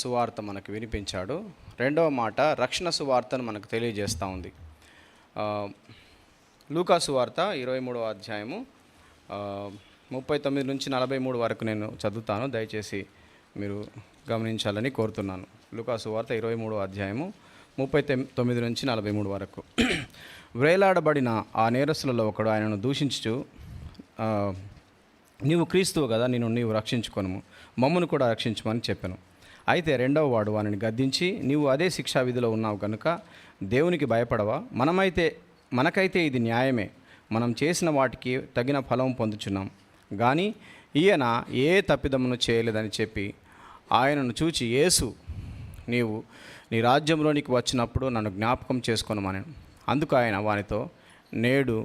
సువార్త మనకు వినిపించాడు. రెండవ మాట రక్షణ సువార్తను మనకు తెలియజేస్తూ ఉంది. లూకా సువార్త 23వ అధ్యాయము 39 నుంచి 43 వరకు నేను చదువుతాను. దయచేసి మీరు గమనించాలని కోరుతున్నాను. లూకా సువార్త 23వ అధ్యాయము 39 నుంచి 43 వరకు. వేలాడబడిన ఆ నేరస్తులలో ఒకడు ఆయనను దూషించుచు, నీవు క్రీస్తువు కదా, నీవు రక్షించుకొనుము, మమ్మను కూడా రక్షించుమని చెప్పాను. అయితే రెండవ వాడు వానిని గద్దించి, నీవు అదే శిక్షా విధిలో ఉన్నావు కనుక దేవునికి భయపడవా? మనకైతే ఇది న్యాయమే, మనం చేసిన వాటికి తగిన ఫలం పొందుచున్నాం. కానీ ఈయన ఏ తప్పిదమును చేయలేదని చెప్పి ఆయనను చూచి, యేసు, నీవు నీ రాజ్యంలోనికి వచ్చినప్పుడు నన్ను జ్ఞాపకం చేసుకొనమనెను. అందుకు ఆయన వానితో, నేడు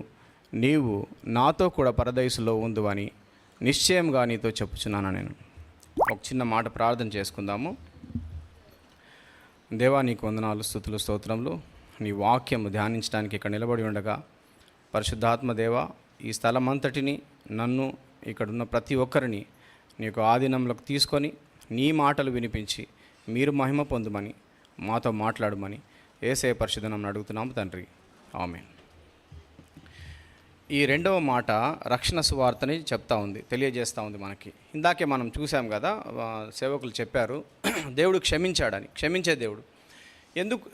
నీవు నాతో కూడా పరదైసులో ఉందువని నిశ్చయంగా నీతో చెప్పుచున్నాను. నేను ఒక చిన్న మాట ప్రార్థన చేసుకుందాము. దేవా, నీకు వందనాలు, స్తుతులు, స్తోత్రములు. నీ వాక్యము ధ్యానించడానికి ఇక్కడ నిలబడి ఉండగా పరిశుద్ధాత్మ దేవా, ఈ స్థలం అంతటిని, నన్ను, ఇక్కడున్న ప్రతి ఒక్కరిని నీకు ఆధీనంలోకి తీసుకొని నీ మాటలు వినిపించి మీరు మహిమ పొందుమని, మాతో మాట్లాడమని యేసయ్య పరిశుద్ధ నామమున అడుగుతున్నాము తండ్రి, ఆమేన్. ఈ రెండవ మాట రక్షణ సువార్తని తెలియజేస్తూ ఉంది మనకి. ఇందాకే మనం చూసాం కదా, సేవకులు చెప్పారు దేవుడు క్షమించాడని. క్షమించే దేవుడు. ఎందుకు?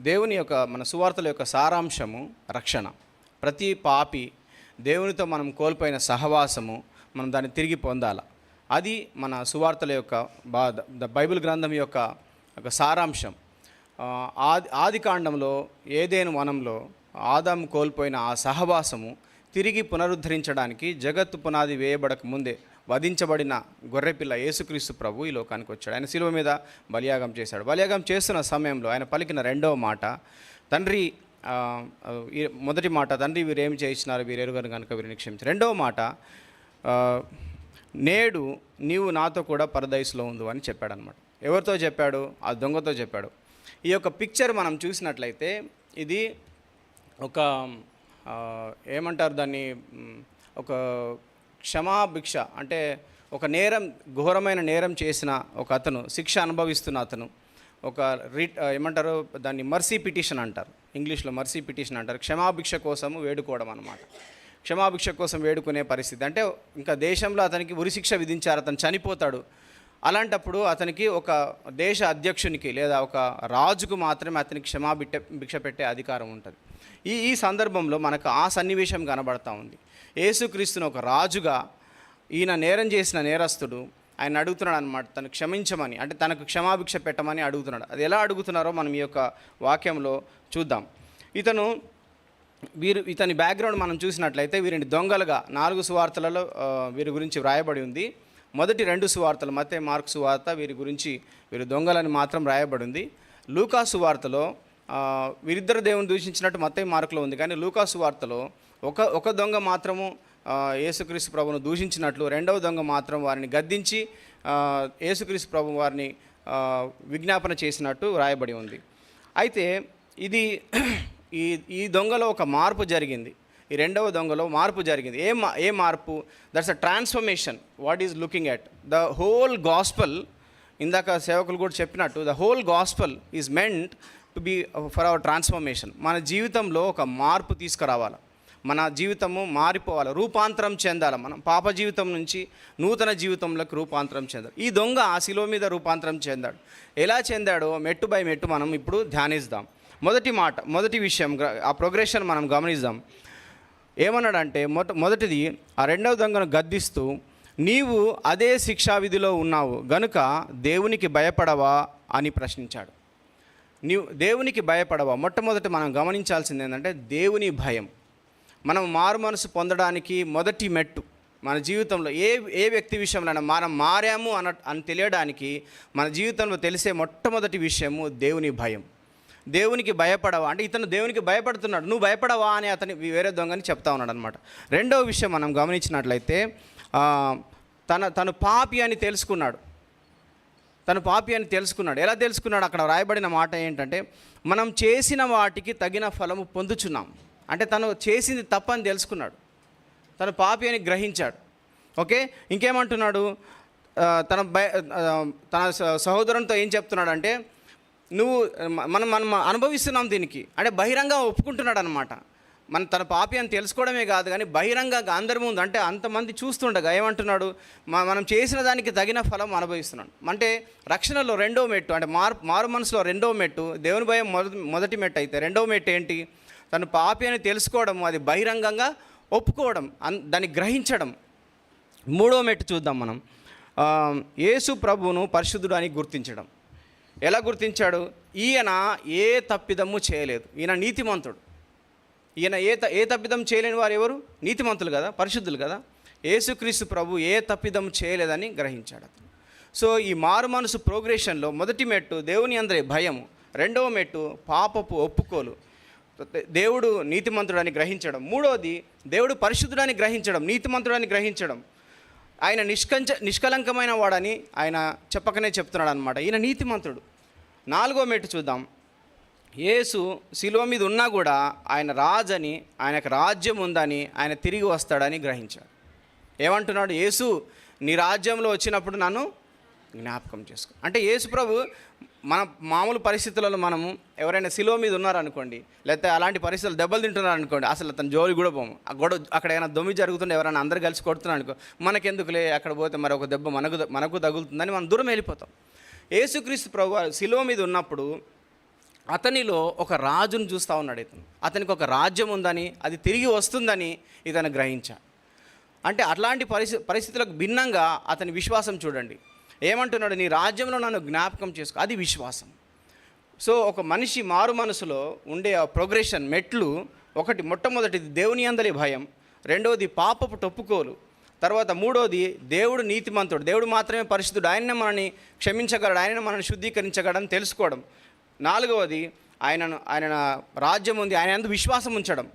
దేవుని యొక్క, మన సువార్తల యొక్క సారాంశము రక్షణ. ప్రతి పాపి దేవునితో మనం కోల్పోయిన సహవాసము, మనం దాన్ని తిరిగి పొందాలి. అది మన సువార్తల యొక్క బైబిల్ గ్రంథం యొక్క సారాంశం. ఆది కాండంలో ఏదెను వనంలో ఆదాము కోల్పోయిన ఆ సహవాసము తిరిగి పునరుద్ధరించడానికి జగత్తు పునాది వేయబడక ముందే వధించబడిన గొర్రెపిల్ల యేసుక్రీస్తు ప్రభు ఈ లోకానికి వచ్చాడు. ఆయన శిలువ మీద బలియాగం చేశాడు. బలియాగం చేస్తున్న సమయంలో ఆయన పలికిన రెండవ మాట, తండ్రి, మొదటి మాట, తండ్రి వీరేమి చేయించినారు, వీరెరుగరు కనుక వీరిని క్షమించారు. రెండవ మాట, నేడు నీవు నాతో కూడా పరదైసులో ఉండు అని చెప్పాడనమాట. ఎవరితో చెప్పాడు? ఆ దొంగతో చెప్పాడు. ఈ యొక్క పిక్చర్ మనం చూసినట్లయితే ఇది ఒక ఏమంటారు దాన్ని, ఒక క్షమాభిక్ష. అంటే ఒక ఘోరమైన నేరం చేసిన ఒక అతను, శిక్ష అనుభవిస్తున్న అతను, ఒక ఏమంటారు దాన్ని, మర్సీ పిటిషన్ అంటారు. ఇంగ్లీష్లో మర్సీ పిటిషన్ అంటారు. క్షమాభిక్ష కోసం వేడుకోవడం అన్నమాట. క్షమాభిక్ష కోసం వేడుకునే పరిస్థితి. అంటే ఇంకా దేశంలో అతనికి ఉరిశిక్ష విధించారు, అతను చనిపోతాడు. అలాంటప్పుడు అతనికి ఒక దేశ అధ్యక్షునికి లేదా ఒక రాజుకు మాత్రమే అతనికి భిక్ష పెట్టే అధికారం ఉంటుంది. ఈ సందర్భంలో మనకు ఆ సన్నివేశం కనబడతా ఉంది. యేసుక్రీస్తును ఒక రాజుగా, ఈయన నేరం చేసిన నేరస్తుడు, ఆయన అడుగుతున్నాడు అనమాట తను క్షమించమని, అంటే తనకు క్షమాభిక్ష పెట్టమని అడుగుతున్నాడు. అది ఎలా అడుగుతున్నారో మనం ఈ యొక్క వాక్యంలో చూద్దాం. ఇతని బ్యాక్గ్రౌండ్ మనం చూసినట్లయితే వీరిని దొంగలుగా 4 సువార్తలలో వీరి గురించి వ్రాయబడి ఉంది. మొదటి 2 సువార్తలు, మత్తయి, మార్కు సువార్త, వీరు దొంగలని మాత్రం రాయబడి ఉంది. లూకా సువార్తలో వీరిద్దరు దేవుని దూషించినట్టు మత్తయి, మార్కులో ఉంది. కానీ లూకా సువార్తలో ఒక దొంగ మాత్రము యేసుక్రీస్తు ప్రభువును దూషించినట్లు, రెండవ దొంగ మాత్రం వారిని గద్దించి యేసుక్రీస్తు ప్రభు వారిని విజ్ఞాపన చేసినట్టు రాయబడి ఉంది. అయితే ఈ దొంగలో ఒక మార్పు జరిగింది. ఈ రెండవ దొంగలో మార్పు జరిగింది. ఏ మార్పు? That's a transformation. What is looking at the whole gospel. ఇందాక సేవకులు కూడా చెప్పినట్టు the whole gospel is meant to be for our transformation. మన జీవితంలో ఒక మార్పు తీసుకురావాలి. మన జీవితము మారిపోవాలి, రూపాంతరం చెందాలి. మనం పాప జీవితం నుంచి నూతన జీవితంలోకి రూపాంతరం చెందాలి. ఈ దొంగ ఆ శిలువ మీద రూపాంతరం చెందాడు. ఎలా చెందాడో మెట్టు బై మెట్టు మనం ఇప్పుడు ధ్యానిద్దాం. మొదటి విషయం, ఆ ప్రోగ్రెషన్ మనం గమనిద్దాం. ఏమన్నాడంటే, మొదటిది, ఆ రెండవ దొంగను గద్దిస్తూ, నీవు అదే శిక్షావిధిలో ఉన్నావు గనుక దేవునికి భయపడవా అని ప్రశ్నించాడు. నీవు దేవునికి భయపడవా? మొట్టమొదటి మనం గమనించాల్సింది ఏంటంటే దేవుని భయం. మనం మారు మనసు పొందడానికి మొదటి మెట్టు మన జీవితంలో ఏ వ్యక్తి విషయంలో మనం మారాము అని తెలియడానికి మన జీవితంలో తెలిసే మొట్టమొదటి విషయము దేవుని భయం. దేవునికి భయపడవా అంటే ఇతను దేవునికి భయపడుతున్నాడు, నువ్వు భయపడవా అని అతని వేరే దొంగని చెప్తా ఉన్నాడు అనమాట. రెండవ విషయం మనం గమనించినట్లయితే తను పాపి అని తెలుసుకున్నాడు. ఎలా తెలుసుకున్నాడు? అక్కడ రాయబడిన మాట ఏంటంటే, మనం చేసిన వాటికి తగిన ఫలము పొందుచున్నాం. అంటే తను చేసింది తప్పని తెలుసుకున్నాడు, తను పాపి అని గ్రహించాడు. ఓకే, ఇంకేమంటున్నాడు? తన సహోదరునితో ఏం చెప్తున్నాడంటే, నువ్వు మనం అనుభవిస్తున్నాం దీనికి అంటే బహిరంగ ఒప్పుకుంటున్నాడు అనమాట. తన పాపి అని తెలుసుకోవడమే కాదు కానీ బహిరంగంగా అందరి ముందు అంటే అంతమంది చూస్తుండగా ఏమంటున్నాడు, మనం చేసిన దానికి తగిన ఫలం అనుభవిస్తున్నాడు. అంటే రక్షణలో రెండో మెట్టు అంటే మారు మనసులో రెండో మెట్టు, దేవుని భయం మొదటి మెట్టు అయితే రెండవ మెట్టు ఏంటి, తను పాపి అని తెలుసుకోవడం, అది బహిరంగంగా ఒప్పుకోవడం, దాన్ని గ్రహించడం. మూడో మెట్టు చూద్దాం మనం, యేసు ప్రభువును పరిశుద్ధుడు అని గుర్తించడం. ఎలా గుర్తించాడు, ఈయన ఏ తప్పిదము చేయలేదు, ఈయన నీతిమంతుడు, ఈయన ఏ తప్పిదం చేయలేని వారు ఎవరు, నీతిమంతులు కదా, పరిశుద్ధులు కదా. యేసుక్రీస్తు ప్రభు ఏ తప్పిదం చేయలేదని గ్రహించాడు అతను. సో ఈ మారు మనసు ప్రోగ్రెషన్లో మొదటి మెట్టు దేవుని అందరి భయము, రెండవ మెట్టు పాపపు ఒప్పుకోలు, దేవుడు నీతిమంతుడని గ్రహించడం, మూడవది దేవుడు పరిశుద్ధుడని గ్రహించడం, నీతిమంతుడని గ్రహించడం, ఆయన నిష్కలంకమైన వాడని ఆయన చెప్పకనే చెప్తున్నాడు అనమాట, ఈయన నీతిమంతుడు. నాలుగో మెట్టు చూద్దాం, యేసు శిలువ మీద ఉన్నా కూడా ఆయన రాజని, ఆయనకు రాజ్యం ఉందని, ఆయన తిరిగి వస్తాడని గ్రహించాడు. ఏమంటున్నాడు, యేసు నీ రాజ్యంలో వచ్చినప్పుడు నన్ను జ్ఞాపకం చేసుకో. అంటే యేసు ప్రభు మన మామూలు పరిస్థితులలో మనము ఎవరైనా శిలువ మీద ఉన్నారనుకోండి, లేకపోతే అలాంటి పరిస్థితులు దెబ్బలు తింటున్నారనుకోండి, అసలు అతను జోలి కూడా పోము. ఆ గొడవ అక్కడ ఏమైనా దొమ్మి జరుగుతుంటే ఎవరైనా అందరు కలిసి కొడుతున్నారు అనుకో, మనకెందుకులే అక్కడ పోతే మరి ఒక దెబ్బ మనకు తగులుతుందని మనం దూరం వెళ్ళిపోతాం. యేసుక్రీస్తు ప్రభు శిలువ మీద ఉన్నప్పుడు అతనిలో ఒక రాజును చూస్తూ ఉన్నాడు. అతనికి ఒక రాజ్యం ఉందని, అది తిరిగి వస్తుందని ఇతను గ్రహించాడు. అంటే అట్లాంటి పరిస్థితులకు భిన్నంగా అతని విశ్వాసం చూడండి. ఏమంటున్నాడు, నీ రాజ్యంలో నన్ను జ్ఞాపకం చేసుకో, అది విశ్వాసం. సో ఒక మనిషి మారు మనసులో ఉండే ఆ ప్రోగ్రెషన్ మెట్లు, మొట్టమొదటిది దేవుని అందలి భయం, రెండవది పాపపు టొప్పుకోలు, తర్వాత మూడోది దేవుడు నీతిమంతుడు, దేవుడు మాత్రమే పరిశుద్ధుడు, ఆయననే మనల్ని క్షమించగలడు, ఆయననే మనల్ని శుద్ధీకరించగలడని తెలుసుకోవడం, నాలుగవది ఆయన రాజ్యం ఉంది, ఆయన యందు విశ్వాసం ఉంచడం,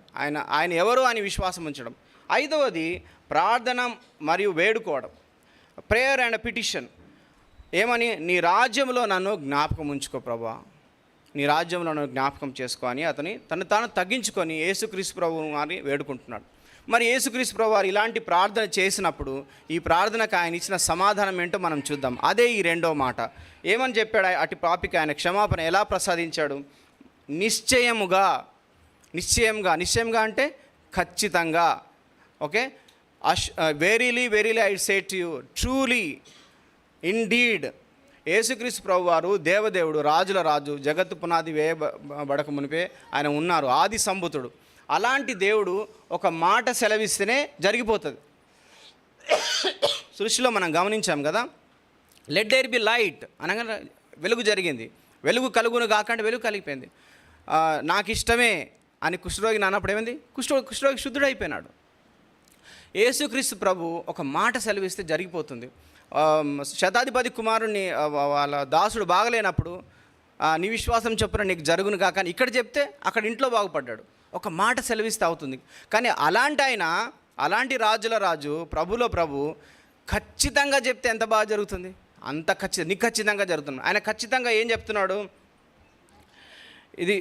ఆయన ఎవరు అని విశ్వాసం ఉంచడం, ఐదవది ప్రార్థన మరియు వేడుకోవడం, ప్రేయర్ అండ్ పిటిషన్. ఏమని, నీ రాజ్యంలో నన్ను జ్ఞాపకం ఉంచుకో ప్రభా, నీ రాజ్యంలో నన్ను జ్ఞాపకం చేసుకో అని తను తాను తగ్గించుకొని యేసుక్రీస్తు ప్రభువు అని వేడుకుంటున్నాడు. మరి యేసుక్రీస్తు ప్రభు వారు ఇలాంటి ప్రార్థన చేసినప్పుడు ఈ ప్రార్థనకు ఆయన ఇచ్చిన సమాధానం ఏంటో మనం చూద్దాం. అదే ఈ రెండో మాట. ఏమని చెప్పాడు, అటు పాపికి ఆయన క్షమాపణ ఎలా ప్రసాదించాడు, నిశ్చయంగా అంటే ఖచ్చితంగా. Okay, verily I say to you truly indeed. యేసుక్రీస్తు ప్రభు వారు దేవదేవుడు, రాజుల రాజు, జగత్తు పునాది వేయబడక మునిపే ఆయన ఉన్నారు, ఆది సంభూతుడు. అలాంటి దేవుడు ఒక మాట సెలవిస్తేనే జరిగిపోతుంది. సృష్టిలో మనం గమనించాం కదా, లెట్ దేర్ బి లైట్ అనగా వెలుగు జరిగింది, వెలుగు కలుగును కాకంటే వెలుగు కలిగిపోయింది. నాకు ఇష్టమే అని కుష్ఠరోగిని అన్నప్పుడు ఏమైంది, కుష్ఠరోగి శుద్ధుడైపోయినాడు. యేసుక్రీస్తు ప్రభు ఒక మాట సెలవిస్తే జరిగిపోతుంది. శతాధిపతి కుమారుణ్ణి వాళ్ళ దాసుడు బాగలేనప్పుడు నీ విశ్వాసం చొప్పున నీకు జరుగును కాక అని ఇక్కడ చెప్తే అక్కడ ఇంట్లో బాగుపడ్డాడు. ఒక మాట సెలవిస్తే అవుతుంది. కానీ అలాంటి రాజుల రాజు, ప్రభులో ప్రభు ఖచ్చితంగా చెప్తే ఎంత బాగా జరుగుతుంది, అంత ఖచ్చితంగా జరుగుతుంది. ఆయన ఖచ్చితంగా ఏం చెప్తున్నాడు, ఇది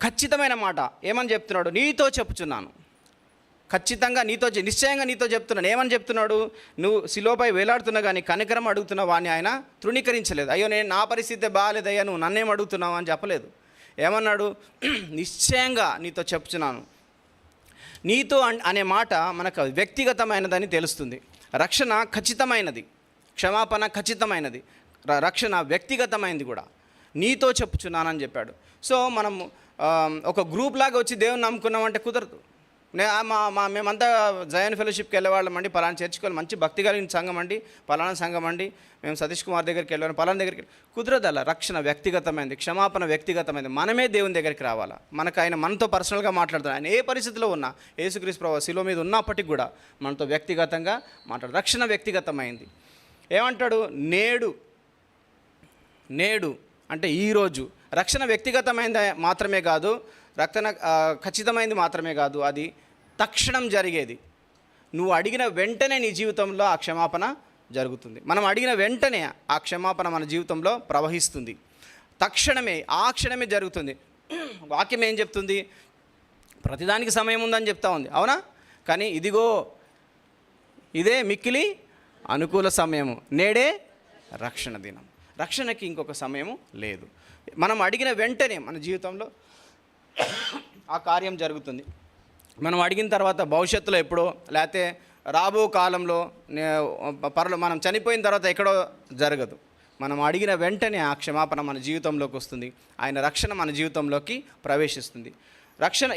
ఖచ్చితమైన మాట. ఏమని చెప్తున్నాడు, నీతో చెప్పుచున్నాను, ఖచ్చితంగా నిశ్చయంగా నీతో చెప్తున్నాను. ఏమని చెప్తున్నాడు, నువ్వు శిలువపై వేలాడుతున్నా కానీ కనికరం అడుగుతున్న వాడిని ఆయన తృణీకరించలేదు. అయ్యో నా పరిస్థితి బాగాలేదయ్యా, నువ్వు నన్నేం అడుగుతున్నావు అని చెప్పలేదు. ఏమన్నాడు, నిశ్చయంగా నీతో చెప్తున్నాను. నీతో అనే మాట మనకు వ్యక్తిగతమైనదని తెలుస్తుంది. రక్షణ ఖచ్చితమైనది, క్షమాపణ ఖచ్చితమైనది, రక్షణ వ్యక్తిగతమైనది కూడా. నీతో చెప్పుచున్నానని చెప్పాడు. సో మనం ఒక గ్రూప్ లాగా వచ్చి దేవుని నమ్ముకున్నామంటే కుదరదు. మేమంతా జయన్ ఫెలోషిప్కి వెళ్ళేవాళ్ళం అండి, పలానా చర్చికి వెళ్ళి మంచి భక్తి కలిగిన సంఘం అండి, పలానా సంఘం అండి, మేము సతీష్ కుమార్ దగ్గరికి వెళ్ళాను, పలానా దగ్గరికి కుదరదు. అలా రక్షణ వ్యక్తిగతమైనది, క్షమాపణ వ్యక్తిగతమైనది. మనమే దేవుని దగ్గరికి రావాలా. ఆయన మనతో పర్సనల్గా మాట్లాడుతాడు. ఆయన ఏ పరిస్థితిలో ఉన్నా, యేసుక్రీస్తు ప్రభువు శిలువ మీద ఉన్నప్పటికీ కూడా మనతో వ్యక్తిగతంగా మాట్లాడు. రక్షణ వ్యక్తిగతమైంది. ఏమంటాడు, నేడు అంటే ఈరోజు. రక్షణ వ్యక్తిగతమైనది మాత్రమే కాదు, రక్షణ ఖచ్చితమైనది మాత్రమే కాదు, అది తక్షణం జరిగేది. నువ్వు అడిగిన వెంటనే నీ జీవితంలో ఆ క్షమాపణ జరుగుతుంది. మనం అడిగిన వెంటనే ఆ క్షమాపణ మన జీవితంలో ప్రవహిస్తుంది. తక్షణమే, ఆ క్షణమే జరుగుతుంది. వాక్యం ఏం చెప్తుంది, ప్రతిదానికి సమయం ఉందని చెప్తా ఉంది, అవునా? కానీ ఇదిగో ఇదే మిక్కిలి అనుకూల సమయము, నేడే రక్షణ దినం. రక్షణకి ఇంకొక సమయము లేదు. మనం అడిగిన వెంటనే మన జీవితంలో ఆ కార్యం జరుగుతుంది. మనం అడిగిన తర్వాత భవిష్యత్తులో ఎప్పుడో, లేకపోతే రాబో కాలంలో, మనం చనిపోయిన తర్వాత ఎక్కడో జరగదు. మనం అడిగిన వెంటనే ఆ క్షమాపణ మన జీవితంలోకి వస్తుంది. ఆయన రక్షణ మన జీవితంలోకి ప్రవేశిస్తుంది. రక్షణ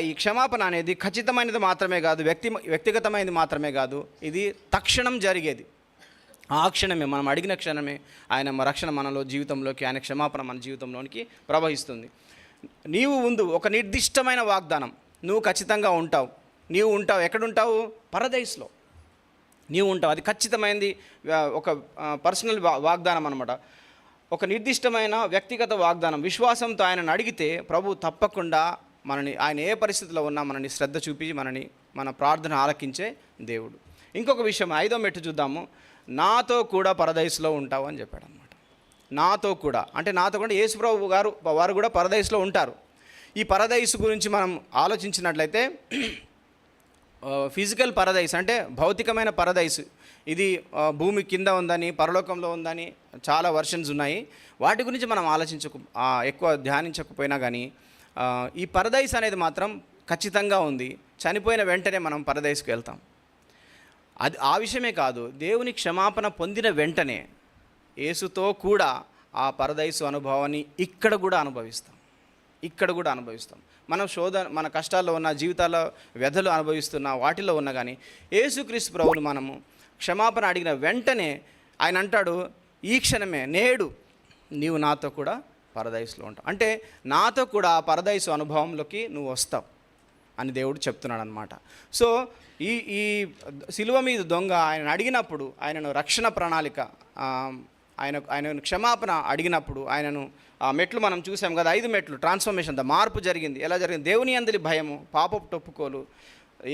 ఈ క్షమాపణ అనేది ఖచ్చితమైనది మాత్రమే కాదు, వ్యక్తిగతమైనది మాత్రమే కాదు, ఇది తక్షణం జరిగేది. ఆ క్షణమే, మనం అడిగిన క్షణమే ఆయన రక్షణ మనలో జీవితంలోకి, ఆయన క్షమాపణ మన జీవితంలోనికి ప్రవహిస్తుంది. నీవు ముందు ఒక నిర్దిష్టమైన వాగ్దానం, నువ్వు ఖచ్చితంగా ఉంటావు. నీవు ఉంటావు, ఎక్కడుంటావు? పరదైస్లో నీవు ఉంటావు. అది ఖచ్చితమైనది, ఒక పర్సనల్ వాగ్దానం అనమాట. ఒక నిర్దిష్టమైన వ్యక్తిగత వాగ్దానం. విశ్వాసంతో ఆయనను అడిగితే ప్రభు తప్పకుండా మనని, ఆయన ఏ పరిస్థితిలో ఉన్నా మనని శ్రద్ధ చూపి మన ప్రార్థన ఆలకించే దేవుడు. ఇంకొక విషయం, 5వ మెట్టు చూద్దాము. నాతో కూడా పరదైస్లో ఉంటావు అని చెప్పాడు అనమాట. నాతో కూడా అంటే నాతో కూడా యేసు ప్రభు వారు కూడా పరదైస్లో ఉంటారు. ఈ పరదైసు గురించి మనం ఆలోచించినట్లయితే, ఫిజికల్ పరదైస్ అంటే భౌతికమైన పరదైసు, ఇది భూమి కింద ఉందని, పరలోకంలో ఉందని చాలా వర్షన్స్ ఉన్నాయి. వాటి గురించి మనం ఎక్కువ ధ్యానించకపోయినా కానీ, ఈ పరదైస్ అనేది మాత్రం ఖచ్చితంగా ఉంది. చనిపోయిన వెంటనే మనం పరదైస్కి వెళ్తాం. అది ఆ విషయమే కాదు, దేవుని క్షమాపణ పొందిన వెంటనే యేసుతో కూడా ఆ పరదైసు అనుభవాన్ని ఇక్కడ కూడా అనుభవిస్తాం. మన కష్టాల్లో ఉన్న, జీవితాల్లో వ్యధలు అనుభవిస్తున్న, వాటిలో ఉన్న కానీ యేసుక్రీస్తు ప్రభువును మనము క్షమాపణ అడిగిన వెంటనే ఆయన అంటాడు, ఈ క్షణమే, నేడు నీవు నాతో కూడా పరదైసులో ఉంటావు. అంటే నాతో కూడా ఆ పరదైసు అనుభవంలోకి నువ్వు వస్తావు అని దేవుడు చెప్తున్నాడు అనమాట. సో ఈ సిలువ మీద దొంగ ఆయన అడిగినప్పుడు, ఆయనను రక్షణ ప్రణాళిక, ఆయనను క్షమాపణ అడిగినప్పుడు, ఆయనను ఆ మెట్లు మనం చూసాం కదా, 5 మెట్లు ట్రాన్స్ఫర్మేషన్, మార్పు జరిగింది. ఎలా జరిగింది? దేవుని యందలి భయము, పాపపు టొప్పుకోలు,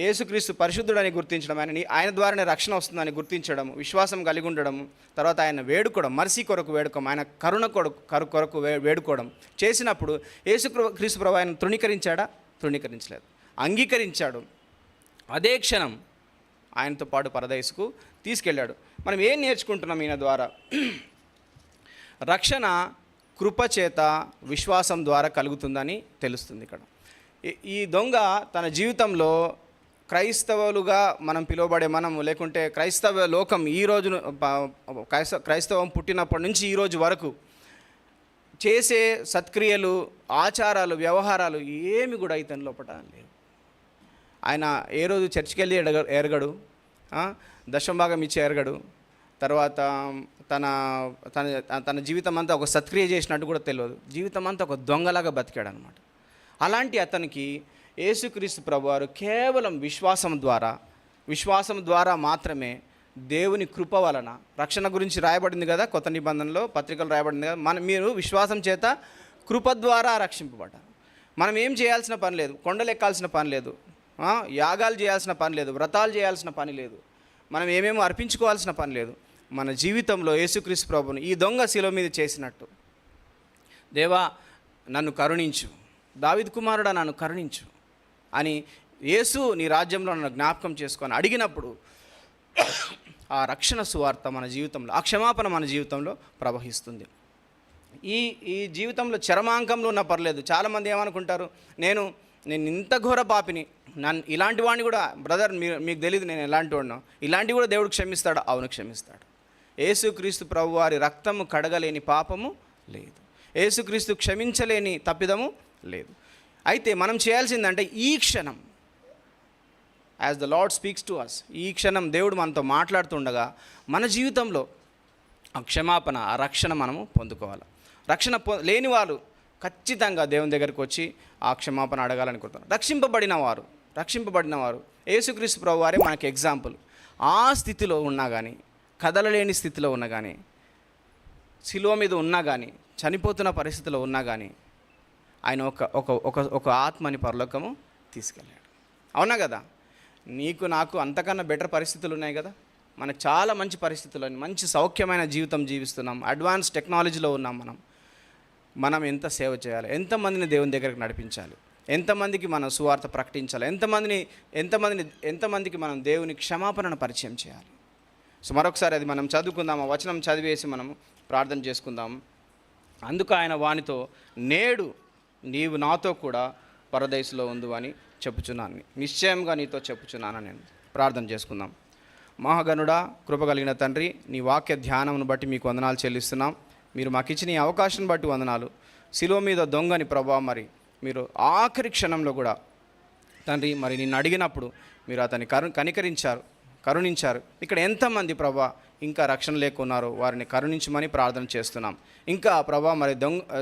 యేసుక్రీస్తు పరిశుద్ధుడని గుర్తించడం, ఆయన ద్వారానే రక్షణ వస్తుందని గుర్తించడం, విశ్వాసం కలిగి ఉండడం, తర్వాత ఆయన వేడుకోవడం, మర్సీ కొరకు వేడుకోవడం, ఆయన కరుణ కొరకు వేడుకోవడం చేసినప్పుడు యేసుక్రీస్తు ప్రభు ఆయన తృణీకరించలేదు, అంగీకరించాడు. అదే క్షణం ఆయనతో పాటు పరదైసుకు తీసుకెళ్ళాడు. మనం ఏం నేర్చుకుంటున్నాం ఈయన ద్వారా? రక్షణ కృపచేత, విశ్వాసం ద్వారా కలుగుతుందని తెలుస్తుంది ఇక్కడ. ఈ దొంగ తన జీవితంలో క్రైస్తవులుగా మనం పిలువబడే మనము, లేకుంటే క్రైస్తవ లోకం ఈ రోజును, క్రైస్తవం పుట్టినప్పటి నుంచి ఈ రోజు వరకు చేసే సత్క్రియలు, ఆచారాలు, వ్యవహారాలు ఏమి కూడా ఇతని లోపల లేవు. ఆయన ఏ రోజు చర్చికి వెళ్ళి ఎరగడు, దశంభాగం ఇచ్చి ఎరగడు, తర్వాత తన జీవితం అంతా ఒక సత్క్రియ చేసినట్టు కూడా తెలియదు. జీవితం అంతా ఒక దొంగలాగా బతికాడు అనమాట. అలాంటి అతనికి యేసుక్రీస్తు ప్రభువారు కేవలం విశ్వాసం ద్వారా మాత్రమే, దేవుని కృప వలన, రక్షణ గురించి రాయబడింది కదా, కొత్త నిబంధనలో పత్రికలు రాయబడింది కదా, మీరు విశ్వాసం చేత కృప ద్వారా రక్షింపబడ్డారు. మనం ఏం చేయాల్సిన పని లేదు, కొండలు ఎక్కాల్సిన పని లేదు, యాగాలు చేయాల్సిన పని లేదు, వ్రతాలు చేయాల్సిన పని లేదు, మనం ఏమేమో అర్పించుకోవాల్సిన పని లేదు. మన జీవితంలో యేసుక్రీస్తు ప్రభువును ఈ దొంగ శిలువ మీద చేసినట్టు, దేవా నన్ను కరుణించు, దావీదు కుమారుడా నన్ను కరుణించు అని యేసు నీ రాజ్యంలో నన్ను జ్ఞాపకం చేసుకొని అడిగినప్పుడు ఆ రక్షణ సువార్త మన జీవితంలో, ఆ క్షమాపణ మన జీవితంలో ప్రవహిస్తుంది. ఈ జీవితంలో చరమాంకంలో ఉన్న పర్లేదు. చాలామంది ఏమనుకుంటారు, నేను ఇంత ఘోర పాపిని, ఇలాంటి వాడిని కూడా, బ్రదర్ మీకు తెలియదు నేను ఎలాంటి వాడినో, ఇలాంటివి కూడా దేవుడు క్షమిస్తాడు. అవును, క్షమిస్తాడు. యేసుక్రీస్తు ప్రభు వారి రక్తము కడగలేని పాపము లేదు, యేసుక్రీస్తు క్షమించలేని తప్పిదము లేదు. అయితే మనం చేయాల్సిందంటే ఈ క్షణం, as the Lord speaks to us, ఈ క్షణం దేవుడు మనతో మాట్లాడుతుండగా మన జీవితంలో ఆ క్షమాపణ, ఆ రక్షణ మనము పొందుకోవాలి. రక్షణ లేని వాళ్ళు ఖచ్చితంగా దేవుని దగ్గరికి వచ్చి ఆ క్షమాపణ అడగాలనుకుంటారు. రక్షింపబడిన వారు యేసుక్రీస్తు ప్రభు వారే మనకి ఎగ్జాంపుల్. ఆ స్థితిలో ఉన్నా కానీ, కదలలేని స్థితిలో ఉన్నా కానీ, శిలువ మీద ఉన్నా కానీ, చనిపోతున్న పరిస్థితిలో ఉన్నా కానీ, ఆయన ఒక ఆత్మని పరలోకము తీసుకెళ్ళాడు. అవునా కదా? నీకు నాకు అంతకన్నా బెటర్ పరిస్థితులు ఉన్నాయి కదా. మనకు చాలా మంచి పరిస్థితులు, మంచి సౌఖ్యమైన జీవితం జీవిస్తున్నాం, అడ్వాన్స్ టెక్నాలజీలో ఉన్నాం. మనం ఎంత సేవ చేయాలి, ఎంతమందిని దేవుని దగ్గరికి నడిపించాలి, ఎంతమందికి మనం సువార్త ప్రకటించాలి, ఎంతమందికి మనం దేవుని క్షమాపణను పరిచయం చేయాలి. సో మరొకసారి అది మనం చదువుకుందాం, ఆ వచనం చదివేసి మనం ప్రార్థన చేసుకుందాం. అందుకు ఆయన వానితో, నేడు నీవు నాతో కూడా పరదేశంలో ఉండు అని చెప్పుచున్నాను, నిశ్చయంగా నీతో చెప్పుచున్నాను. నేను ప్రార్థన చేసుకుందాం. మహాగణుడా, కృప కలిగిన తండ్రి, నీ వాక్య ధ్యానమును బట్టి మీకు వందనాలు చెల్లిస్తున్నాం. మీరు మాకు ఇచ్చిన ఈ అవకాశం బట్టి వందనాలు. శిలువ మీద దొంగని ప్రభా, మరి మీరు ఆఖరి క్షణంలో కూడా తండ్రి మరి నిన్ను అడిగినప్పుడు మీరు అతన్ని కరుణించారు. ఇక్కడ ఎంతమంది ప్రభా ఇంకా రక్షణ లేకున్నారో వారిని కరుణించమని ప్రార్థన చేస్తున్నాం. ఇంకా ప్రభా మరి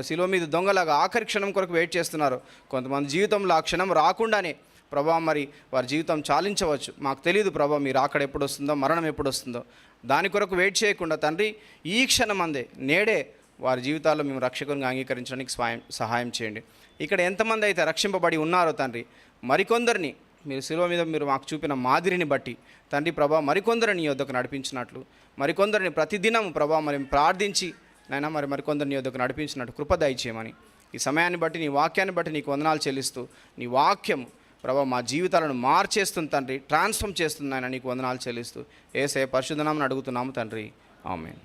శిలువ మీద దొంగలాగా ఆఖరి క్షణం కొరకు వెయిట్ చేస్తున్నారు. కొంతమంది జీవితంలో ఆ క్షణం రాకుండానే ప్రభా మరి వారి జీవితం చాలించవచ్చు. మాకు తెలియదు ప్రభా, మీరు అక్కడ ఎప్పుడు వస్తుందో, మరణం ఎప్పుడు వస్తుందో, దాని కొరకు వెయిట్ చేయకుండా తండ్రి ఈ క్షణం అందే నేడే వారి జీవితాల్లో మేము రక్షకునిగా అంగీకరించడానికి సహాయం చేయండి. ఇక్కడ ఎంతమంది అయితే రక్షింపబడి ఉన్నారో తండ్రి, మరికొందరిని మీరు శిలువ మీద మీరు మాకు చూపిన మాదిరిని బట్టి తండ్రి ప్రభా మరికొందరిని నీ యొద్దకు నడిపించినట్లు, మరికొందరిని ప్రతిదినం ప్రభా మరి ప్రార్థించి నైనా మరికొందరిని యొద్దకు నడిపించినట్టు కృప దయచేయమని ఈ సమయాన్ని బట్టి, నీ వాక్యాన్ని బట్టి నీకు వందనాలు చెల్లిస్తూ, నీ వాక్యం ప్రభా మా జీవితాలను మార్చేస్తుంది తండ్రి, ట్రాన్స్ఫార్మ్ చేస్తుంది ఆయన, నీకు వందనాలు చెల్లిస్తూ యేసయ్య పరిశుద్ధ నామమున అడుగుతున్నాము తండ్రి, ఆమేన్.